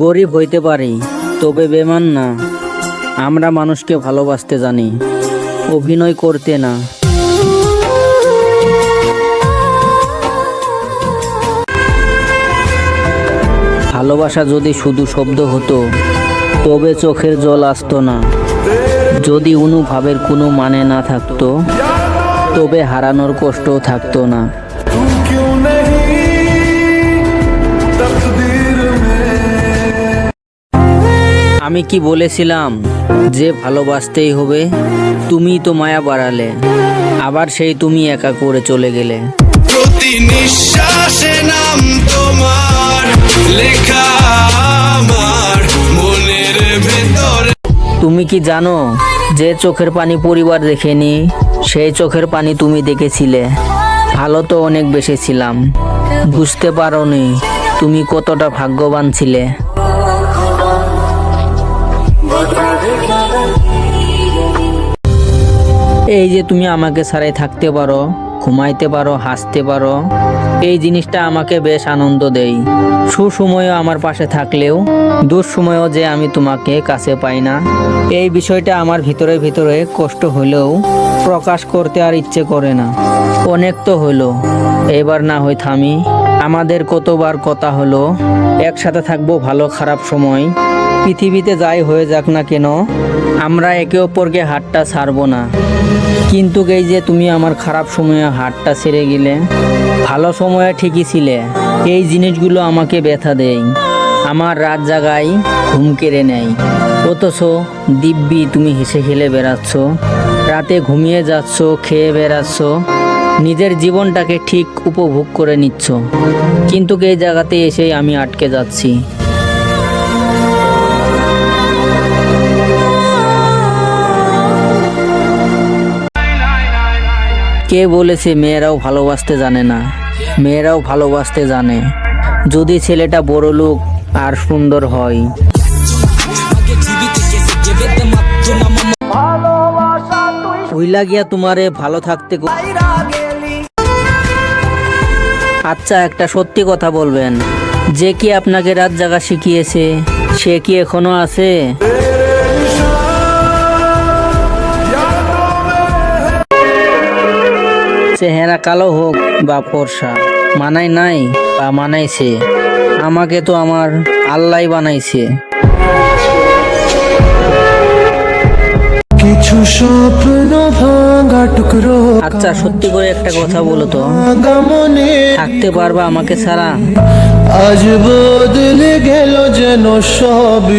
গরিব হইতে পারি, তবে বেমান না। আমরা মানুষকে ভালোবাসতে জানি, অভিনয় করতে না। ভালোবাসা যদি শুধু শব্দ হতো, তবে চোখের জল আসতো না। যদি অনুভবের কোনো মানে না থাকতো, তবে হারানোর কষ্টও থাকতো না। আমি কি বলেছিলাম যে ভালোবাসতেই হবে? তুমি তো মায়া বাড়ালে, আবার সেই তুমি একা করে চলে গেলে। প্রতি নিঃশ্বাসে নাম তোমার লেখা আমার মনের ভেতরে। তুমি কি জানো, যে চোখের পানি পরিবার দেখেনি, সেই চোখের পানি তুমি দেখেছিলে। ভালো তো অনেক বেসেছিলাম, বুঝতে পারোনি তুমি কতটা ভাগ্যবান ছিলে। এই যে তুমি আমাকে ছাড়াই থাকতে পারো, ঘুমাইতে পারো, হাসতে পারো, এই জিনিসটা আমাকে বেশ আনন্দ দেয়। সুসময়ও আমার পাশে থাকলেও দুঃসময়ও যে আমি তোমাকে কাছে পাই না, এই বিষয়টা আমার ভিতরে ভিতরে কষ্ট হলেও প্রকাশ করতে আর ইচ্ছে করে না। অনেক তো হলো, এবার না হয় থামি। আমাদের কতবার কথা হলো, একসাথে থাকবো ভালো খারাপ সময়। পৃথিবীতে যাই হয়ে যাক না কেন, আমরা একে অপরকে হাতটা ছাড়বো না। কিন্তু এই যে তুমি আমার খারাপ সময়ে হাতটা ছেড়ে গেলে, ভালো সময়ে ঠিকই ছিলে। এই জিনিসগুলো আমাকে ব্যথা দেয়, আমার রাত জাগায়, ঘুম কেড়ে নেয়। অথচ দিব্যি তুমি হেসে খেলে বেড়াচ্ছ, রাতে ঘুমিয়ে যাচ্ছ, খেয়ে বেড়াচ্ছ, নিজের জীবনটাকে ঠিক উপভোগ করে নিচ্ছ। কিন্তু এই জায়গাতে এসেই আমি আটকে যাচ্ছি। কে বলেছে মেয়েরাও ভালোবাসতে জানে না? মেয়েরাও ভালোবাসতে জানে, যদি ছেলেটা বড় লোক আর সুন্দর হয়। হইলা গিয়া তোমারে ভালো থাকতে আচ্ছা, একটা সত্যি কথা বলবেন, যে কি আপনাকে রাত জাগা শিখিয়েছে, সে কি এখনো আছে? চেহারা কালো হোক বা ফর্সা, মানায় নাই বা মানাইছে, আমাকে তো আমার আল্লাহ বানাইছে। কিছু স্বপ্ন ভাঙা টুকরো। আচ্ছা, সত্যি করে একটা কথা বলো তো, থাকতে পারবা আমাকে ছাড়া? আজ বদলে গেল যেন সব।